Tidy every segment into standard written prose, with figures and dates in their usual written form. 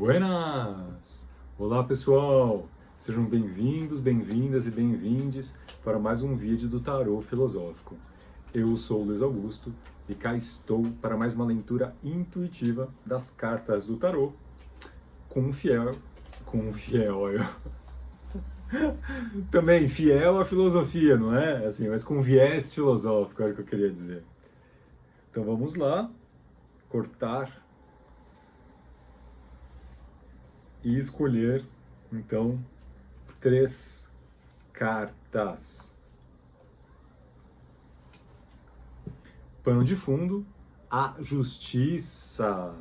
Buenas! Olá pessoal! Sejam bem-vindos, bem-vindas e bem-vindes para mais um vídeo do Tarô Filosófico. Eu sou o Luiz Augusto e cá estou para mais uma leitura intuitiva das cartas do Tarô olha, também fiel à filosofia, não é? Assim, mas com viés filosófico, é o que eu queria dizer. Então vamos lá, cortar e escolher, então, 3 cartas. Pano de fundo, a justiça.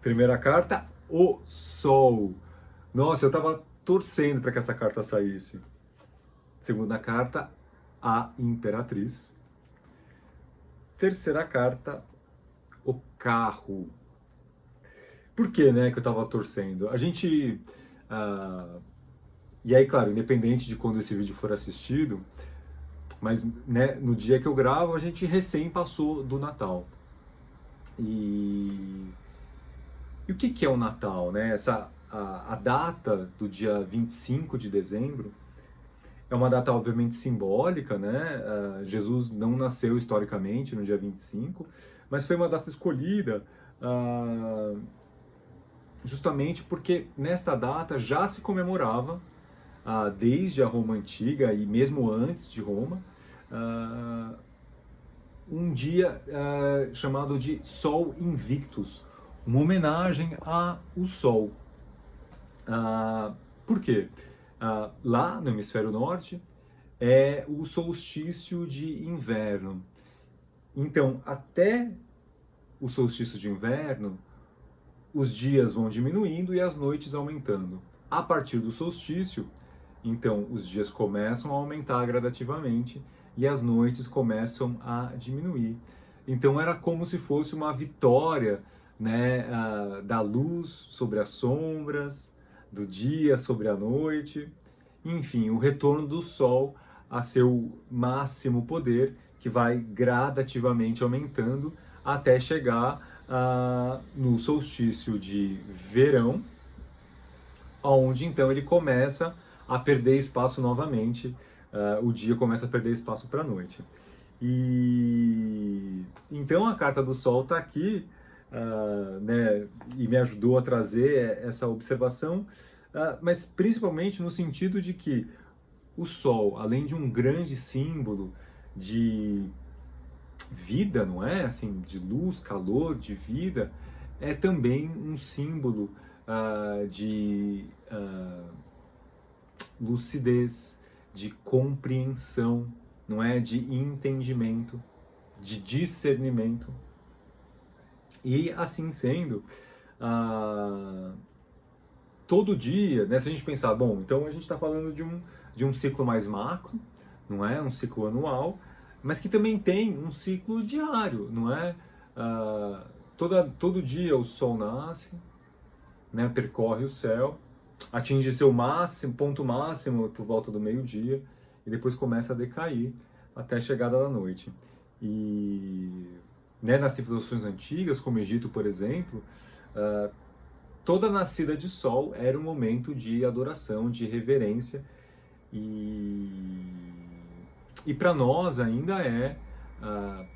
Primeira carta, o sol. Nossa, eu tava torcendo para que essa carta saísse. Segunda carta, a imperatriz. Terceira carta, o carro. Por que, né, que eu tava torcendo? A gente... E aí, claro, independente de quando esse vídeo for assistido, mas né, no dia que eu gravo, a gente recém passou do Natal. E o que é o Natal, né? A data do dia 25 de dezembro é uma data obviamente simbólica, né? Jesus não nasceu historicamente no dia 25, mas foi uma data escolhida justamente porque nesta data já se comemorava, desde a Roma Antiga e mesmo antes de Roma, um dia chamado de Sol Invictus, uma homenagem ao Sol. Por quê? Lá no hemisfério norte é o solstício de inverno. Então, até o solstício de inverno, os dias vão diminuindo e as noites aumentando. A partir do solstício, então, os dias começam a aumentar gradativamente e as noites começam a diminuir. Então, era como se fosse uma vitória, né, da luz sobre as sombras, do dia sobre a noite. Enfim, o retorno do Sol a seu máximo poder, que vai gradativamente aumentando até chegar no solstício de verão, onde então ele começa a perder espaço novamente, o dia começa a perder espaço para a noite. E então a carta do Sol está aqui, né, e me ajudou a trazer essa observação, mas principalmente no sentido de que o Sol, além de um grande símbolo de vida, não é? Assim, de luz, calor, de vida, é também um símbolo de lucidez, de compreensão, não é? De entendimento, de discernimento. E assim sendo, todo dia, né, se a gente pensar, bom, então a gente está falando de um ciclo mais macro, não é? Um ciclo anual, mas que também tem um ciclo diário, não é? Todo dia o Sol nasce, né, percorre o céu, atinge seu máximo, ponto máximo por volta do meio-dia e depois começa a decair até a chegada da noite. E né, nas civilizações antigas, como o Egito, por exemplo, toda nascida de sol era um momento de adoração, de reverência, e para nós ainda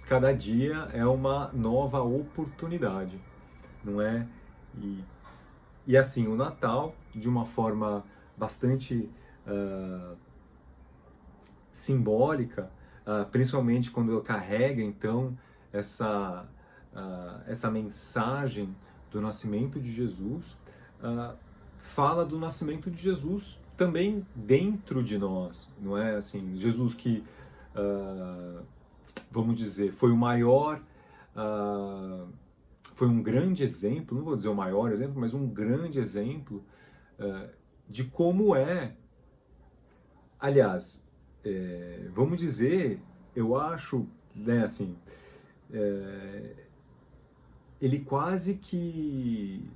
cada dia é uma nova oportunidade, não é? E assim, o Natal, de uma forma bastante simbólica, principalmente quando carrega então essa mensagem do nascimento de Jesus, fala do nascimento de Jesus também dentro de nós, não é? Assim, Jesus que, vamos dizer, foi o maior, foi um grande exemplo, não vou dizer o maior exemplo, mas um grande exemplo de como aliás, vamos dizer, eu acho, né, assim, ele quase que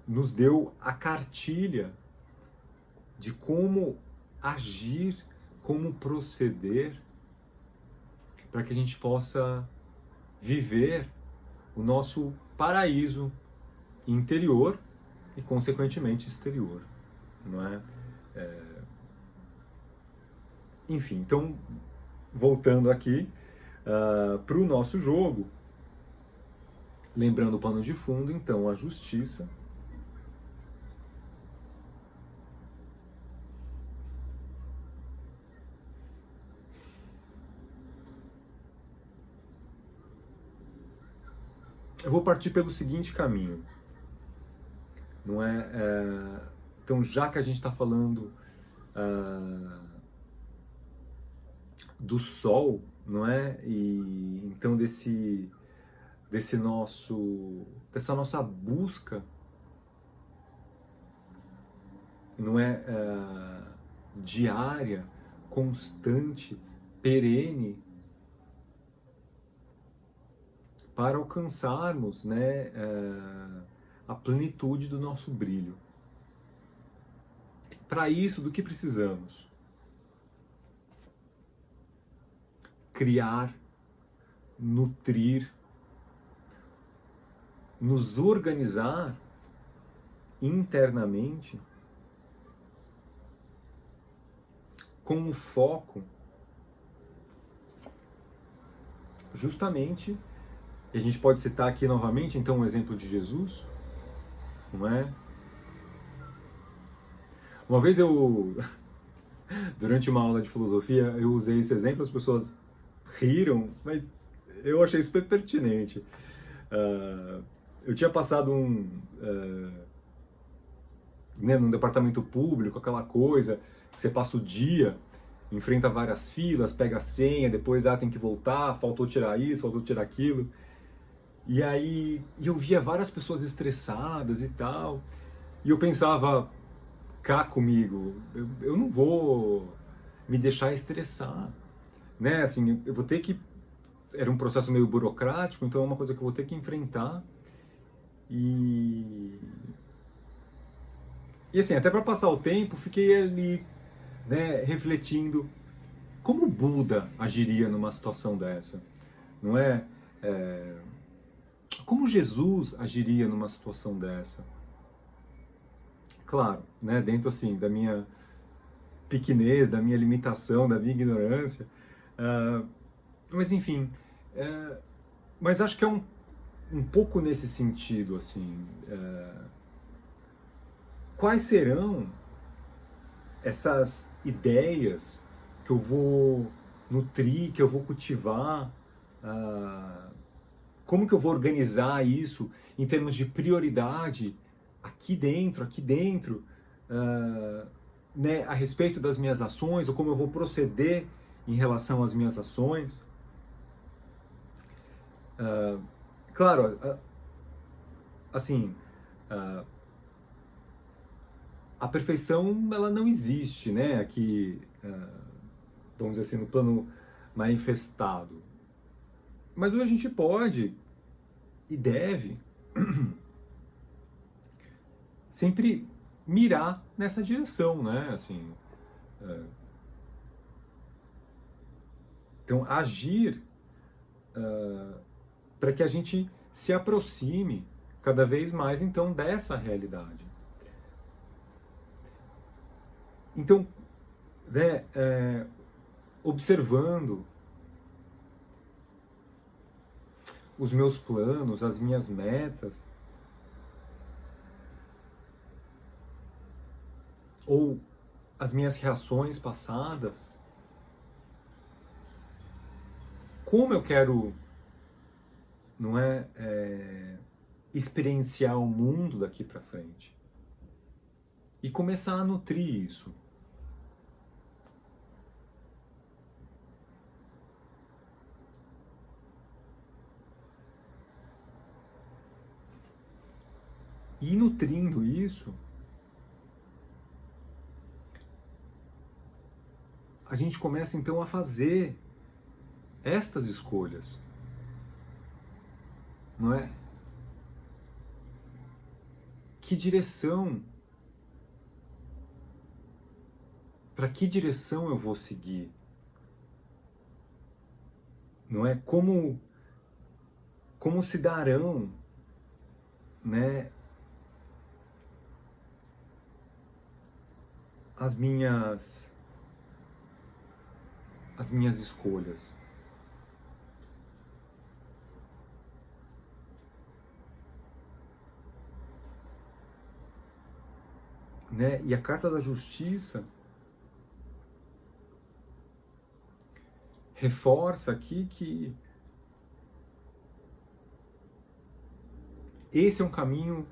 nos deu a cartilha de como agir, como proceder, para que a gente possa viver o nosso paraíso interior e, consequentemente, exterior, não é? Enfim, então, voltando aqui para o nosso jogo, lembrando o pano de fundo, então, a justiça. Eu vou partir pelo seguinte caminho, não é? Então, já que a gente está falando do sol, não é? E então dessa nossa busca, não é, diária, constante, perene, para alcançarmos, né, a plenitude do nosso brilho. Para isso, do que precisamos? Criar, nutrir, nos organizar internamente com o foco justamente, e a gente pode citar aqui novamente então o exemplo de Jesus, não é? Uma vez durante uma aula de filosofia, eu usei esse exemplo, as pessoas riram, mas eu achei super pertinente. Eu tinha passado né, num departamento público, aquela coisa, que você passa o dia, enfrenta várias filas, pega a senha, depois tem que voltar, faltou tirar isso, faltou tirar aquilo. E aí eu via várias pessoas estressadas e tal, e eu pensava, cá comigo, eu não vou me deixar estressar, né? Assim, eu vou ter que... Era um processo meio burocrático, então é uma coisa que eu vou ter que enfrentar. E assim, até para passar o tempo, fiquei ali, né, refletindo como o Buda agiria numa situação dessa, não é? Como Jesus agiria numa situação dessa? Claro, né, dentro assim da minha pequenez, da minha limitação, da minha ignorância, mas enfim, mas acho que é um pouco nesse sentido, assim, quais serão essas ideias que eu vou nutrir, que eu vou cultivar, como que eu vou organizar isso em termos de prioridade aqui dentro, né, a respeito das minhas ações, ou como eu vou proceder em relação às minhas ações. Claro, assim, a perfeição ela não existe, né? Aqui, vamos dizer assim, no plano manifestado. Mas a gente pode e deve sempre mirar nessa direção, né? Assim, então agir para que a gente se aproxime cada vez mais então dessa realidade. Então, né, observando os meus planos, as minhas metas, ou as minhas reações passadas, como eu quero, não é, experienciar o mundo daqui para frente e começar a nutrir isso. E nutrindo isso, a gente começa então a fazer estas escolhas, não é? Que direção, para que direção eu vou seguir? Não é? Como como se darão, né, as minhas escolhas. Né? E a carta da justiça reforça aqui que esse é um caminho,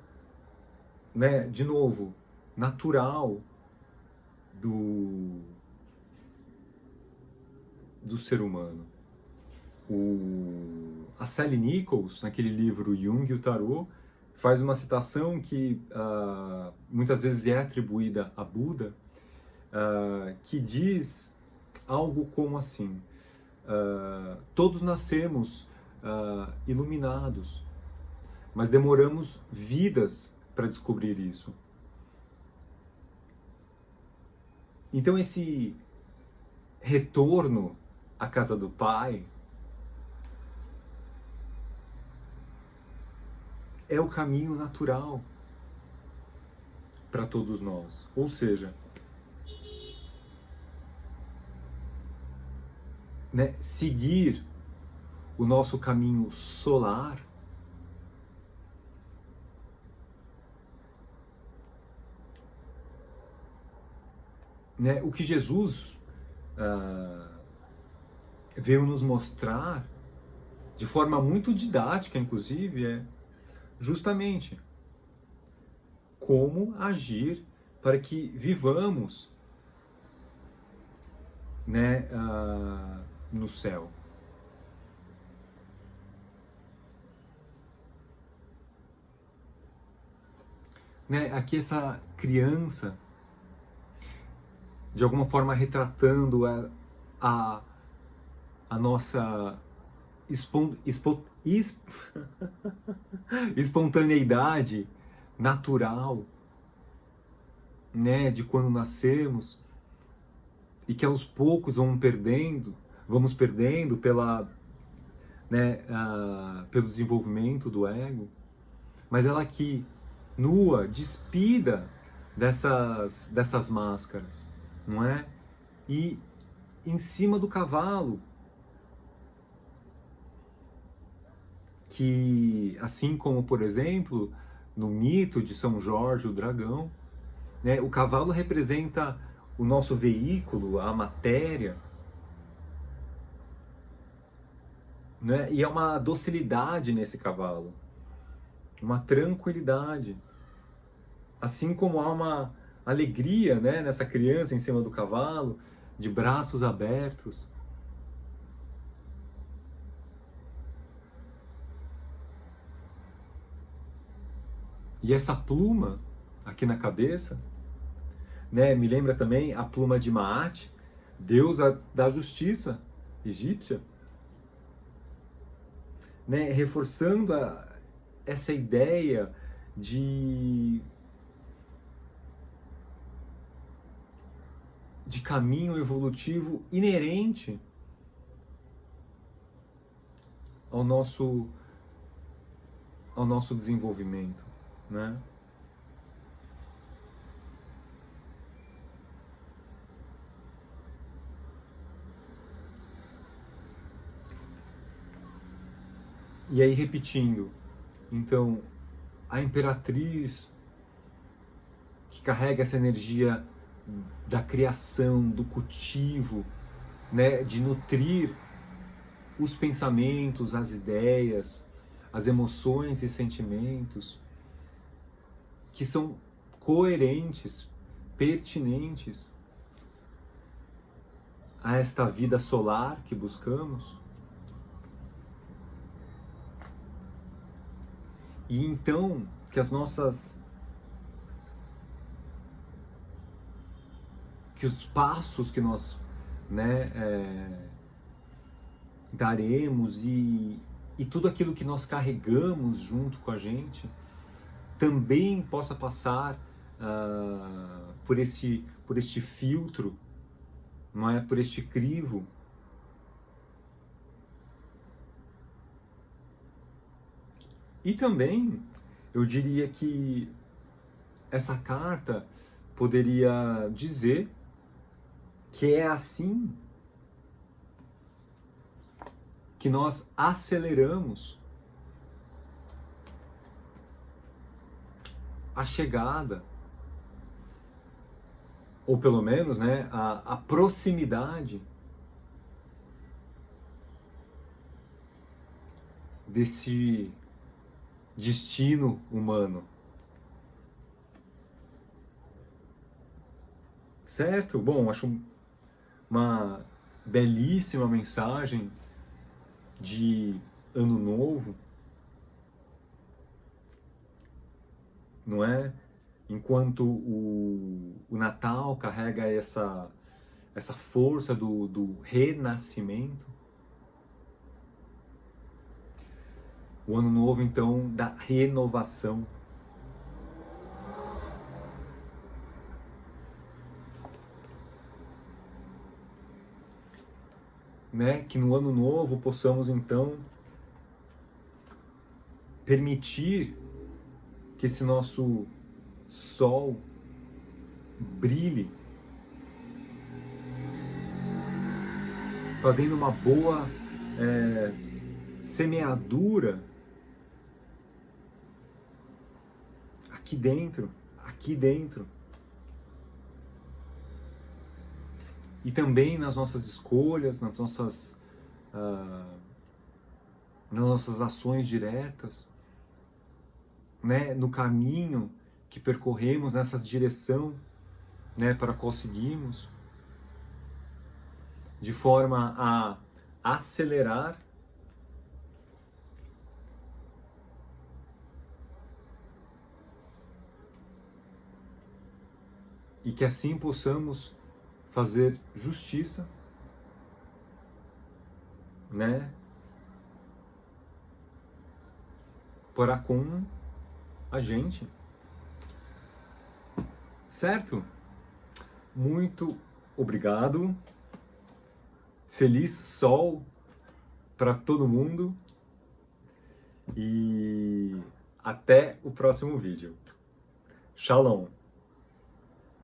né, de novo, natural do ser humano. A Sally Nichols, naquele livro Jung e o Tarot, faz uma citação que muitas vezes é atribuída a Buda, que diz algo como assim: todos nascemos iluminados, mas demoramos vidas para descobrir isso. Então esse retorno à casa do Pai é o caminho natural para todos nós. Ou seja, né, seguir o nosso caminho solar né, o que Jesus veio nos mostrar de forma muito didática, inclusive, é justamente como agir para que vivamos, né, no céu. Né, aqui essa criança, de alguma forma retratando a nossa espontaneidade natural, né, de quando nascemos, e que aos poucos vamos perdendo né, pelo desenvolvimento do ego, mas ela aqui, nua, despida dessas máscaras, não é? E em cima do cavalo, que assim como, por exemplo, no mito de São Jorge, o dragão, né, o cavalo representa o nosso veículo, a matéria, né, e é uma docilidade nesse cavalo, uma tranquilidade. Assim como há uma alegria, né, nessa criança em cima do cavalo, de braços abertos. E essa pluma aqui na cabeça, né, me lembra também a pluma de Maat, deusa da justiça egípcia, né, reforçando essa ideia de caminho evolutivo inerente ao nosso desenvolvimento, né? E aí repetindo, então a imperatriz que carrega essa energia da criação, do cultivo, né, de nutrir os pensamentos, as ideias, as emoções e sentimentos que são coerentes, pertinentes a esta vida solar que buscamos. E então que os passos que nós, né, daremos e tudo aquilo que nós carregamos junto com a gente também possa passar por este filtro, não é? Por este crivo, E também eu diria que essa carta poderia dizer que é assim que nós aceleramos a chegada, ou pelo menos, né, a proximidade desse destino humano. Certo? Bom, acho uma belíssima mensagem de Ano Novo, não é? Enquanto o Natal carrega essa força do renascimento, o Ano Novo, então, da renovação. Né? Que no Ano Novo possamos, então, permitir que esse nosso sol brilhe, fazendo uma boa semeadura aqui dentro, e também nas nossas escolhas, nas nossas ações diretas, né? No caminho que percorremos, nessa direção, né, para qual seguimos, de forma a acelerar e que assim possamos fazer justiça, né, para com a gente. Certo? Muito obrigado. Feliz sol para todo mundo e até o próximo vídeo. Shalom!